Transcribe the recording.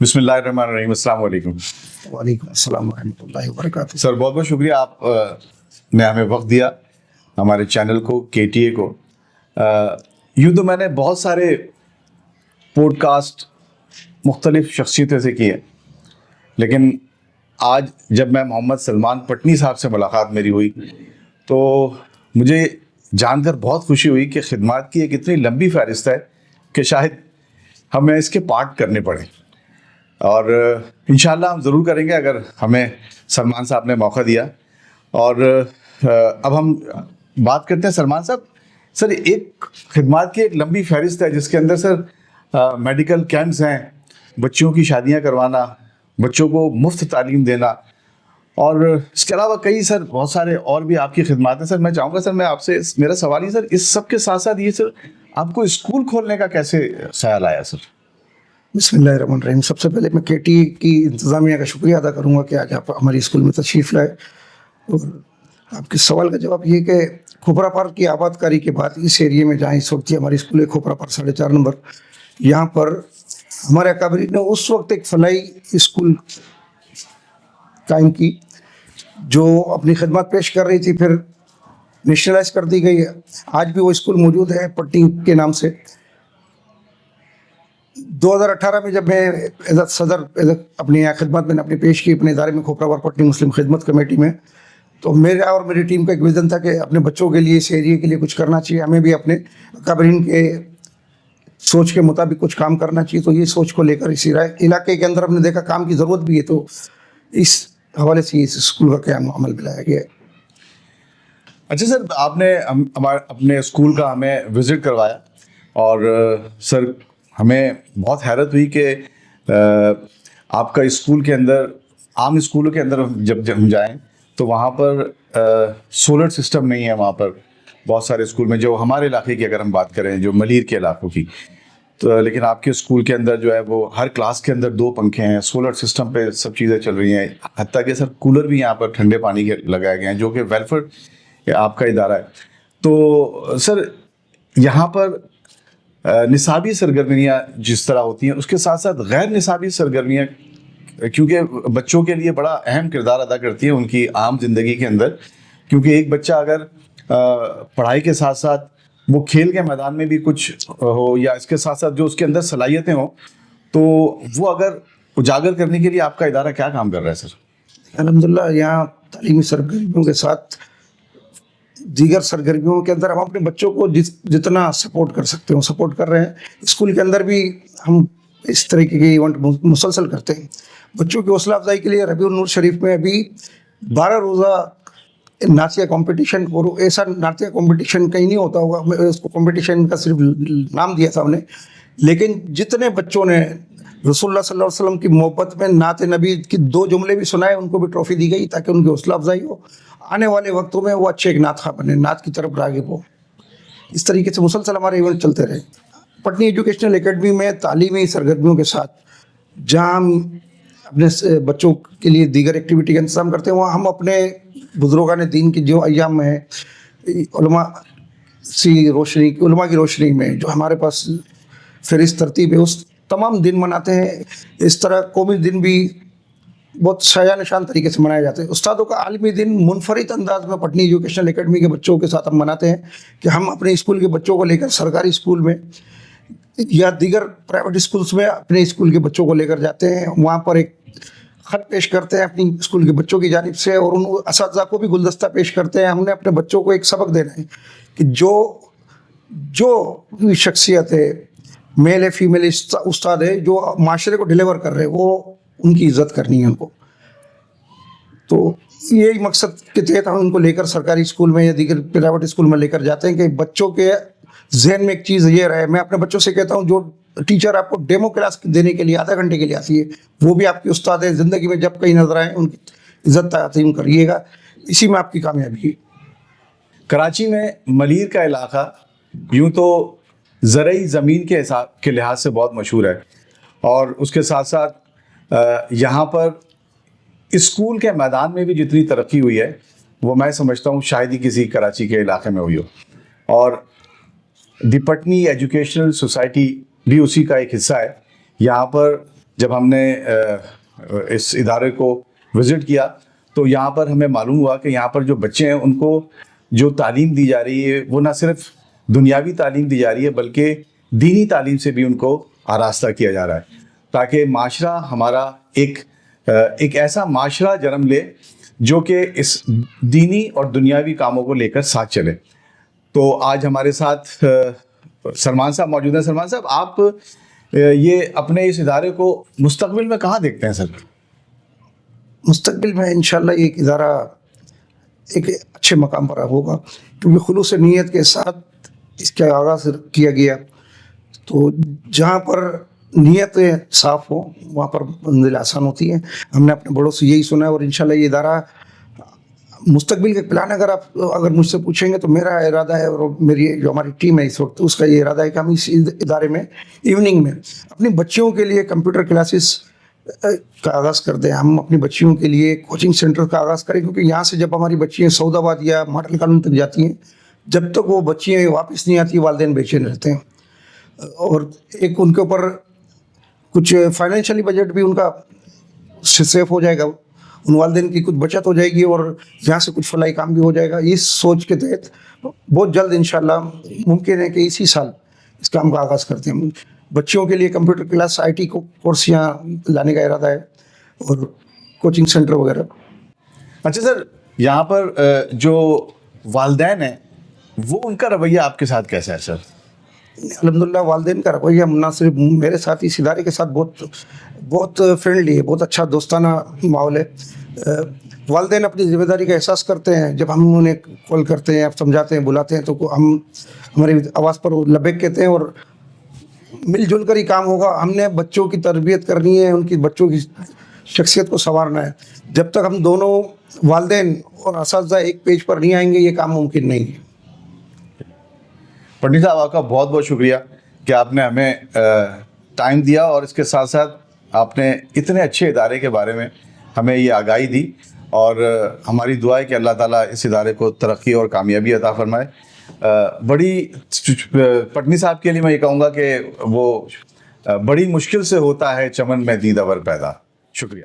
بسم اللہ الرحمن الرحیم. السلام علیکم. وعلیکم السلام ورحمۃ اللہ وبرکاتہ. سر بہت بہت شکریہ آپ نے ہمیں وقت دیا ہمارے چینل کو, کے ٹی اے کو. یوں تو میں نے بہت سارے پوڈ کاسٹ مختلف شخصیتوں سے کیے, لیکن آج جب میں محمد سلمان پٹنی صاحب سے ملاقات میری ہوئی تو مجھے جان کر بہت خوشی ہوئی کہ خدمات کی ایک اتنی لمبی فہرست ہے کہ شاید ہمیں اس کے پارٹ کرنے پڑیں, اور انشاءاللہ ہم ضرور کریں گے اگر ہمیں سلمان صاحب نے موقع دیا. اور اب ہم بات کرتے ہیں سلمان صاحب. سر ایک خدمات کی ایک لمبی فہرست ہے جس کے اندر سر میڈیکل کیمپس ہیں, بچوں کی شادیاں کروانا, بچوں کو مفت تعلیم دینا, اور اس کے علاوہ کئی سر بہت سارے اور بھی آپ کی خدمات ہیں. سر میں چاہوں گا سر میں آپ سے میرا سوال ہی سر اس سب کے ساتھ ساتھ یہ سر آپ کو اسکول کھولنے کا کیسے خیال آیا سر؟ بسم اللہ الرحمن الرحیم. سب سے پہلے میں کے ٹی اے کی انتظامیہ کا شکریہ ادا کروں گا کہ آج آپ ہمارے اسکول میں تشریف لائے. اور آپ کے سوال کا جواب یہ کہ کھوپرا پارک کی آباد کاری کے بعد اس ایریے میں جہاں اس وقت ہماری اسکول ہے کھوپرا پارک 4.5 نمبر, یہاں پر ہمارے اکابرین نے اس وقت ایک فلاحی اسکول قائم کی جو اپنی خدمات پیش کر رہی تھی, پھر نیشنلائز کر دی گئی ہے. آج بھی وہ اسکول موجود ہے پٹنی کے نام سے. 2018 میں جب میں صدر اپنی خدمات میں نے اپنی پیش کی اپنے ادارے میں کھوپرا پارک پٹنی مسلم خدمت کمیٹی میں, تو میرا اور میری ٹیم کا ایک ویژن تھا کہ اپنے بچوں کے لیے اس ایریے کے لیے کچھ کرنا چاہیے, ہمیں بھی اپنے اکابرین کے سوچ کے مطابق کچھ کام کرنا چاہیے. تو یہ سوچ کو لے کر اسی علاقے کے اندر ہم نے دیکھا کام کی ضرورت بھی ہے, تو اس حوالے سے اس اسکول کا قیام عمل میں لایا گیا ہے. اچھا سر, آپ نے اپنے اسکول کا ہمیں وزٹ کروایا, اور سر ہمیں بہت حیرت ہوئی کہ آپ کا اسکول کے اندر عام اسکولوں کے اندر جب ہم جائیں تو وہاں پر سولر سسٹم نہیں ہے. وہاں پر بہت سارے اسکول میں, جو ہمارے علاقے کی اگر ہم بات کریں جو ملیر کے علاقوں کی, تو لیکن آپ کے اسکول کے اندر جو ہے وہ ہر کلاس کے اندر 2 پنکھے ہیں, سولر سسٹم پہ سب چیزیں چل رہی ہیں, حتیٰ کہ سر کولر بھی یہاں پر ٹھنڈے پانی کے لگائے گئے ہیں جو کہ ویلفیئر آپ کا ادارہ ہے. تو سر یہاں پر نصابی سرگرمیاں جس طرح ہوتی ہیں اس کے ساتھ ساتھ غیر نصابی سرگرمیاں کیونکہ بچوں کے لیے بڑا اہم کردار ادا کرتی ہیں ان کی عام زندگی کے اندر, کیونکہ ایک بچہ اگر پڑھائی کے ساتھ ساتھ وہ کھیل کے میدان میں بھی کچھ ہو یا اس کے ساتھ ساتھ جو اس کے اندر صلاحیتیں ہوں تو وہ اگر اجاگر کرنے کے لیے آپ کا ادارہ کیا کام کر رہا ہے سر؟ الحمدللہ یہاں تعلیمی سرگرمیوں کے ساتھ دیگر سرگرمیوں کے اندر ہم اپنے بچوں کو جتنا سپورٹ کر سکتے ہوں سپورٹ کر رہے ہیں. اسکول کے اندر بھی ہم اس طریقے کے ایونٹ مسلسل کرتے ہیں. بچوں کی حوصلہ افزائی کے لیے ربیع النور شریف میں ابھی 12 روزہ نعتیہ کمپٹیشن, اور ایسا نعتیہ کمپٹیشن کہیں نہیں ہوتا ہوگا, اس کو کمپٹیشن کا صرف نام دیا تھا ہم نے, لیکن جتنے بچوں نے رسول اللہ صلی اللہ علیہ وسلم کی محبت میں نعت نبی کی 2 جملے بھی سنائے ان کو بھی ٹرافی دی گئی تاکہ ان کی حوصلہ افزائی ہو, آنے والے وقتوں میں وہ اچھے ایک نعت خواں بنے, نعت کی طرف راغب ہو. اس طریقے سے مسلسل ہمارے ایونٹ چلتے رہے. پٹنی ایجوکیشنل اکیڈمی میں تعلیمی سرگرمیوں کے ساتھ جہاں ہم اپنے بچوں کے لیے دیگر ایکٹیویٹی کا انتظام کرتے ہیں, وہاں ہم اپنے بزرگان دین کی جو ایام ہیں علماء کی روشنی میں جو ہمارے پاس فہرست ترتیب ہے اس تمام دن مناتے ہیں. اس طرح قومی دن بھی بہت شایع نشان طریقے سے منائے جاتے ہیں. استادوں کا عالمی دن منفرد انداز میں پٹنی ایجوکیشنل اکیڈمی کے بچوں کے ساتھ ہم مناتے ہیں کہ ہم اپنے اسکول کے بچوں کو لے کر سرکاری اسکول میں یا دیگر پرائیویٹ اسکولس میں اپنے اسکول کے بچوں کو لے کر جاتے ہیں. وہاں پر ایک خط پیش کرتے ہیں اپنی اسکول کے بچوں کی جانب سے, اور ان اساتذہ کو بھی گلدستہ پیش کرتے ہیں. ہم نے اپنے بچوں کو ایک سبق دینا ہے کہ جو شخصیت ہے, میل ہے فیمیل استاد ہے, جو معاشرے کو ڈیلیور کر رہے ہیں وہ ان کی عزت کرنی ہے ان کو. تو یہی مقصد کے تحت ہم ان کو لے کر سرکاری اسکول میں یا دیگر پرائیویٹ اسکول میں لے کر جاتے ہیں کہ بچوں کے ذہن میں ایک چیز یہ رہے. میں اپنے بچوں سے کہتا ہوں جو ٹیچر آپ کو ڈیمو کلاس دینے کے لیے آدھا گھنٹے کے لیے آتی ہے وہ بھی آپ کی استاد ہے. زندگی میں جب کہیں نظر آئیں ان کی عزت تعظیم کریے گا, اسی میں آپ کی کامیابی ہے. کراچی میں ملیر کا علاقہ یوں تو زرعی زمین کے لحاظ سے بہت مشہور ہے, اور اس کے ساتھ ساتھ یہاں پر اسکول کے میدان میں بھی جتنی ترقی ہوئی ہے وہ میں سمجھتا ہوں شاید ہی کسی کراچی کے علاقے میں ہوئی ہو. اور دی پٹنی ایجوکیشنل سوسائٹی بھی اسی کا ایک حصہ ہے. یہاں پر جب ہم نے اس ادارے کو وزٹ کیا تو یہاں پر ہمیں معلوم ہوا کہ یہاں پر جو بچے ہیں ان کو جو تعلیم دی جا رہی ہے وہ نہ صرف دنیاوی تعلیم دی جا رہی ہے بلکہ دینی تعلیم سے بھی ان کو آراستہ کیا جا رہا ہے تاکہ معاشرہ ہمارا ایک ایسا معاشرہ جنم لے جو کہ اس دینی اور دنیاوی کاموں کو لے کر ساتھ چلے. تو آج ہمارے ساتھ سلمان صاحب موجود ہیں. سلمان صاحب, آپ یہ اپنے اس ادارے کو مستقبل میں کہاں دیکھتے ہیں سر؟ مستقبل میں انشاءاللہ یہ ادارہ ایک اچھے مقام پر ہوگا کیونکہ خلوص نیت کے ساتھ اس کا آغاز کیا گیا. تو جہاں پر نیتیں صاف ہوں وہاں پر منزل آسان ہوتی ہے. ہم نے اپنے بڑوں سے یہی سنا ہے اور انشاءاللہ یہ ادارہ مستقبل کے پلان اگر مجھ سے پوچھیں گے تو میرا ارادہ ہے اور میری جو ہماری ٹیم ہے اس وقت اس کا یہ ارادہ ہے کہ ہم اس ادارے میں ایوننگ میں اپنی بچیوں کے لیے کمپیوٹر کلاسز کا آغاز کر دیں. ہم اپنی بچیوں کے لیے کوچنگ سینٹر کا آغاز کریں کیونکہ یہاں سے جب ہماری بچیاں سعود آباد یا ماڈل کالونی تک جاتی ہیں جب تک وہ بچیاں واپس نہیں آتی والدین بے چین رہتے ہیں. اور ایک ان کے اوپر کچھ فائنینشلی بجٹ بھی ان کا سیف ہو جائے گا, ان والدین کی کچھ بچت ہو جائے گی اور یہاں سے کچھ فلاحی کام بھی ہو جائے گا. اس سوچ کے تحت بہت جلد انشاءاللہ ممکن ہے کہ اسی سال اس کام کا آغاز کرتے ہیں. بچوں کے لیے کمپیوٹر کلاس IT کورس یہاں لانے کا ارادہ ہے اور کوچنگ سینٹر وغیرہ. اچھا سر, یہاں پر جو والدین ہیں وہ ان کا رویہ آپ کے ساتھ کیسا ہے سر؟ الحمدللہ والدین کا رویہ نہ صرف میرے ساتھ اس ادارے کے ساتھ بہت فرینڈلی ہے, بہت اچھا دوستانہ ماحول ہے. والدین اپنی ذمہ داری کا احساس کرتے ہیں. جب ہم انہیں کال کرتے ہیں, سمجھاتے ہیں, بلاتے ہیں تو ہم ہماری آواز پر لبیک کہتے ہیں اور مل جل کر ہی کام ہوگا. ہم نے بچوں کی تربیت کرنی ہے, ان کی بچوں کی شخصیت کو سنوارنا ہے. جب تک ہم دونوں والدین اور اساتذہ ایک پیج پر نہیں آئیں گے یہ کام ممکن نہیں ہے. پٹنی صاحب, آپ کا بہت بہت شکریہ کہ آپ نے ہمیں ٹائم دیا اور اس کے ساتھ ساتھ آپ نے اتنے اچھے ادارے کے بارے میں ہمیں یہ آگاہی دی. اور ہماری دعا ہے کہ اللہ تعالیٰ اس ادارے کو ترقی اور کامیابی عطا فرمائے. پٹنی صاحب کے لیے میں یہ کہوں گا کہ وہ بڑی مشکل سے ہوتا ہے چمن میں دیدہ ور پیدا. شکریہ.